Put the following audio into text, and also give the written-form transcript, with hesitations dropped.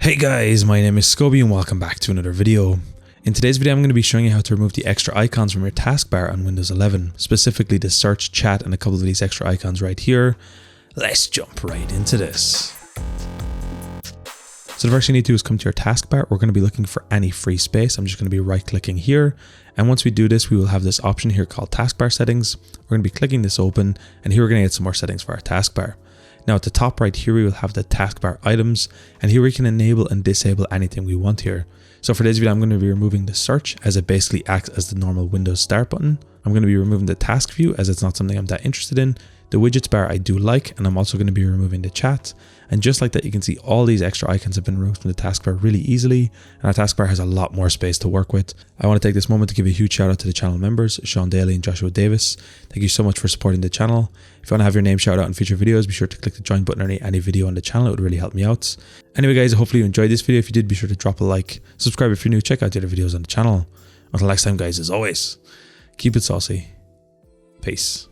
Hey guys, my name is Scoby and welcome back to another video. In today's video I'm going to be showing you how to remove the extra icons from your taskbar on Windows 11, specifically the search, chat and a couple of these extra icons right here. Let's jump right into this. So the first thing you need to do is come to your taskbar. We're going to be looking for any free space. I'm just going to be right clicking here, and once we do this we will have this option here called taskbar settings. We're going to be clicking this open, and here we're going to get some more settings for our taskbar. Now at the top right here we will have the taskbar items, and here we can enable and disable anything we want here. So for today's video I'm going to be removing the search, as it basically acts as the normal Windows start button. I'm going to be removing the task view as it's not something I'm that interested in. The widgets bar I do like, and I'm also going to be removing the chat. And just like that, you can see all these extra icons have been removed from the taskbar really easily, and our taskbar has a lot more space to work with. I want to take this moment to give a huge shout out to the channel members, Sean Daly and Joshua Davis. Thank you so much for supporting the channel. If you want to have your name shout out in future videos, be sure to click the join button on any video on the channel. It would really help me out. Anyway guys, hopefully you enjoyed this video. If you did, be sure to drop a like, subscribe if you're new, check out the other videos on the channel. Until next time guys, as always, keep it saucy. Peace.